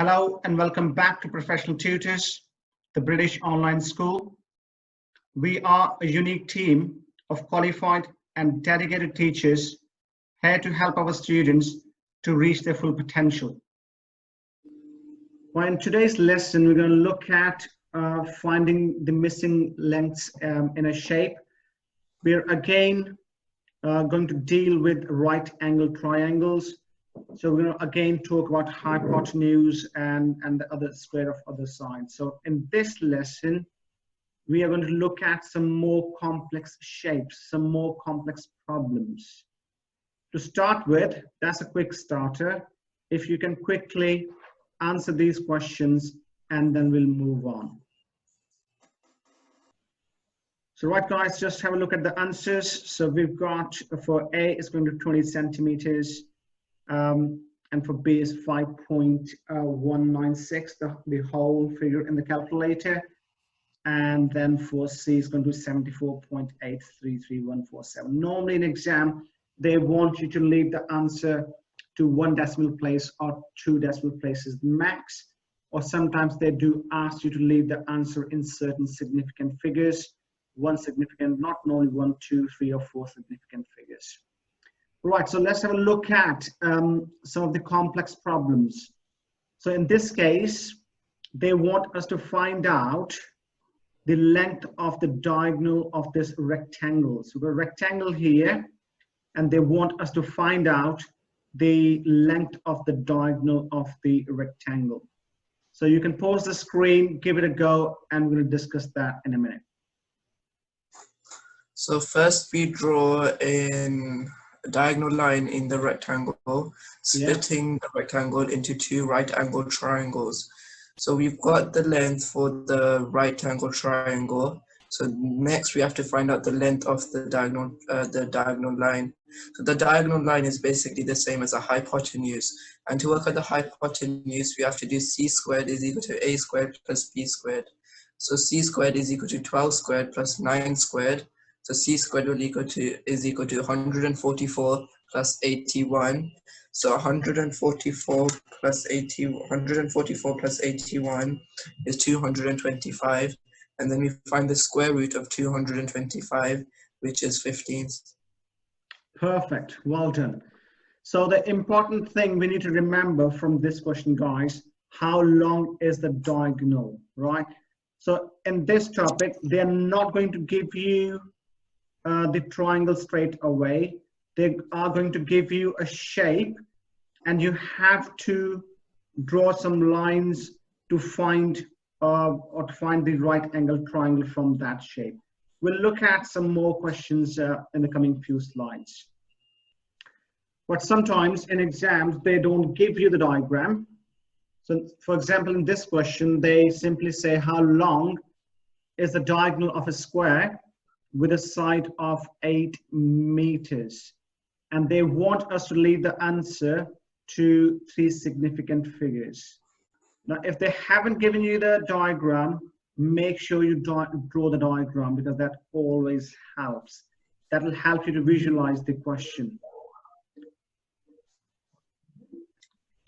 Hello and welcome back to Professional Tutors, the British online school. We are a unique team of qualified and dedicated teachers here to help our students to reach their full potential. Well, in today's lesson, we're going to look at finding the missing lengths in a shape. We're again going to deal with right angle triangles. So we're going to again talk about hypotenuse and the other square of other sides. So in this lesson, we are going to look at some more complex shapes, some more complex problems. To start with, that's a quick starter. If you can quickly answer these questions, and then we'll move on. So right guys, just have a look at the answers. So we've got for A is going to 20 centimeters. And for B is 5.196, the whole figure in the calculator. And then for C is going to be 74.833147. Normally in exam, they want you to leave the answer to 1 decimal place or 2 decimal places max. Or sometimes they do ask you to leave the answer in certain significant figures. 1 significant, not only 1, 2, 3, or 4 significant figures. Right, so let's have a look at some of the complex problems. So in this case, they want us to find out the length of the diagonal of this rectangle. So we've got a rectangle here, and they want us to find out the length of the diagonal of the rectangle. So you can pause the screen, give it a go, and we're going to discuss that in a minute. So first we draw in a diagonal line in the rectangle, splitting the rectangle into 2 right angle triangles. So we've got the length for the right angle triangle. So next we have to find out the length of the diagonal line. So the diagonal line is basically the same as a hypotenuse. And to work out the hypotenuse, we have to do c squared is equal to a squared plus b squared. So c squared is equal to 12 squared plus 9 squared. So c squared is equal to 144 plus 81. So 144 plus 81 is 225. And then we find the square root of 225, which is 15. Perfect, well done. So the important thing we need to remember from this question, guys, how long is the diagonal, right? So in this topic, they're not going to give you the triangle straight away. They are going to give you a shape, and you have to draw some lines to find the right angle triangle from that shape. We'll look at some more questions in the coming few slides. But sometimes in exams, they don't give you the diagram. So for example, in this question, they simply say how long is the diagonal of a square with a side of 8 meters. And they want us to leave the answer to 3 significant figures. Now, if they haven't given you the diagram, make sure you draw the diagram, because that always helps. That will help you to visualize the question.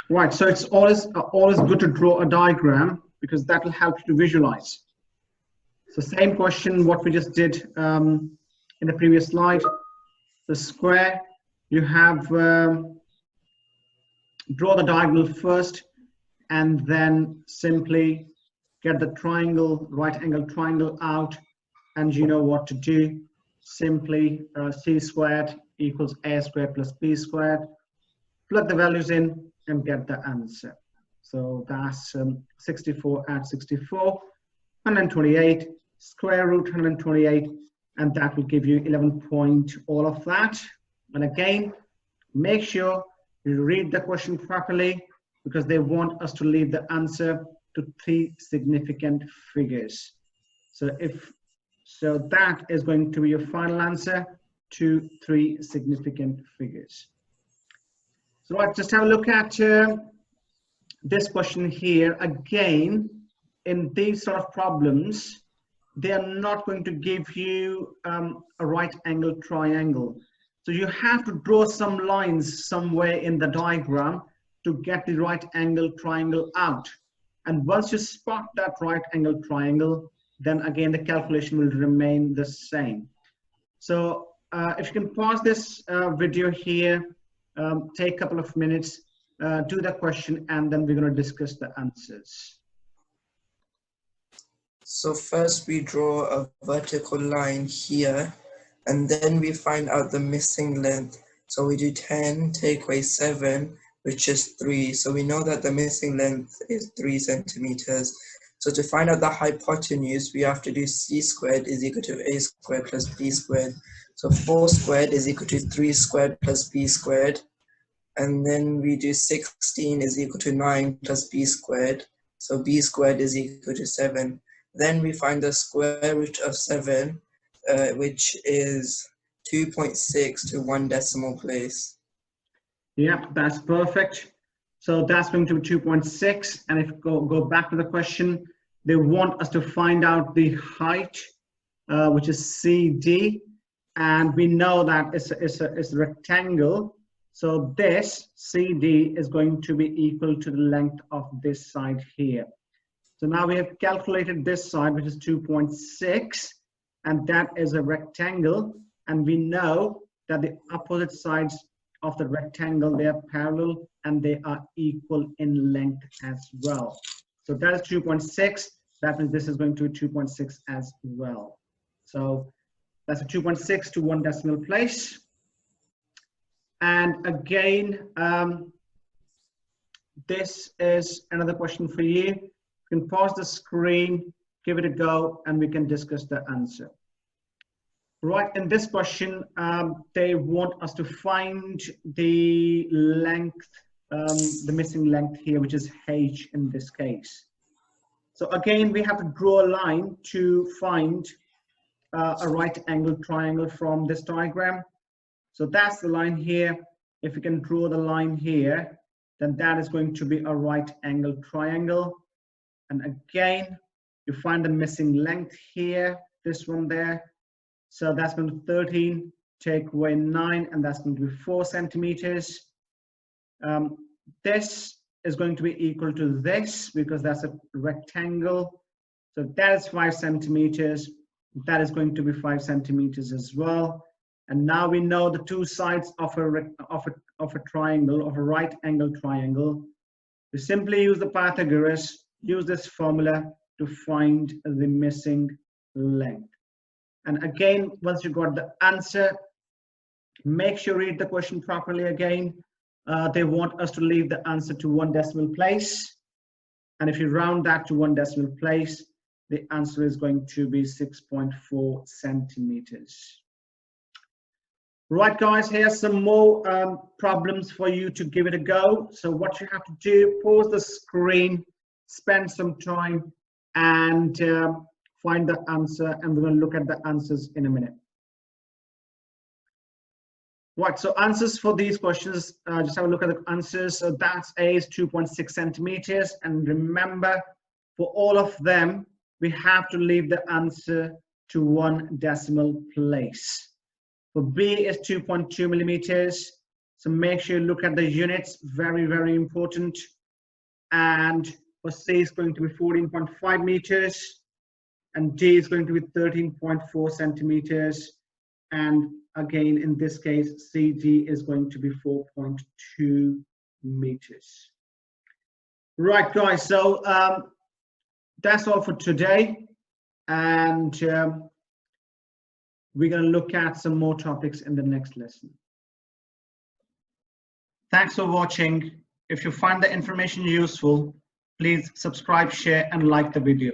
Right, so it's always good to draw a diagram, because that will help you to visualize. So same question, what we just did in the previous slide. The square, you have draw the diagonal first, and then simply get the triangle, right angle triangle out, and you know what to do. Simply c squared equals a squared plus b squared. Plug the values in and get the answer. So that's 64 at 64, 128, square root 128, and that will give you 11 point all of that. And again, make sure you read the question properly, because they want us to leave the answer to 3 significant figures. So that is going to be your final answer to 3 significant figures. So let's just have a look at this question here. Again, in these sort of problems, they are not going to give you a right angle triangle. So you have to draw some lines somewhere in the diagram to get the right angle triangle out. And once you spot that right angle triangle, then again the calculation will remain the same. So if you can pause this video here, take a couple of minutes, do the question, and then we're going to discuss the answers. So first we draw a vertical line here, and then we find out the missing length. So we do 10 take away 7, which is 3. So we know that the missing length is 3 centimeters. So to find out the hypotenuse, we have to do c squared is equal to a squared plus b squared. So 4 squared is equal to 3 squared plus b squared. And then we do 16 is equal to 9 plus b squared. So b squared is equal to 7. Then we find the square root of 7, which is 2.6 to 1 decimal place. Yeah, that's perfect. So that's going to be 2.6. And if go back to the question, they want us to find out the height, which is CD. And we know that it's a rectangle. So this CD is going to be equal to the length of this side here. So now we have calculated this side, which is 2.6, and that is a rectangle. And we know that the opposite sides of the rectangle, they are parallel and they are equal in length as well. So that is 2.6. That means this is going to be 2.6 as well. So that's a 2.6 to 1 decimal place. And again, this is another question for you. You can pause the screen, give it a go, and we can discuss the answer. Right, in this question, they want us to find the length, the missing length here, which is h in this case. So again, we have to draw a line to find a right angle triangle from this diagram. So that's the line here. If you can draw the line here, then that is going to be a right angle triangle. And again, you find the missing length here, this one there. So that's going to be 13, take away 9, and that's going to be 4 centimeters. This is going to be equal to this because that's a rectangle. So that is 5 centimeters. That is going to be 5 centimeters as well. And now we know the two sides of a triangle, of a right angle triangle. We simply use the Pythagoras, use this formula to find the missing length. And again, once you got the answer, make sure you read the question properly again. They want us to leave the answer to 1 decimal place. And if you round that to 1 decimal place, the answer is going to be 6.4 centimeters. Right, guys, here's some more problems for you to give it a go. So what you have to do, pause the screen, spend some time, and find the answer, and we're going to look at the answers in a minute. Right, so answers for these questions, just have a look at the answers. So that's A is 2.6 centimeters, and remember, for all of them, we have to leave the answer to 1 decimal place. For B is 2.2 millimeters, so make sure you look at the units, very, very important. And for C is going to be 14.5 meters, and D is going to be 13.4 centimeters, and again, in this case, CD is going to be 4.2 meters. Right, guys, so that's all for today, and we're going to look at some more topics in the next lesson. Thanks for watching. If you find the information useful, please subscribe, share, and like the video.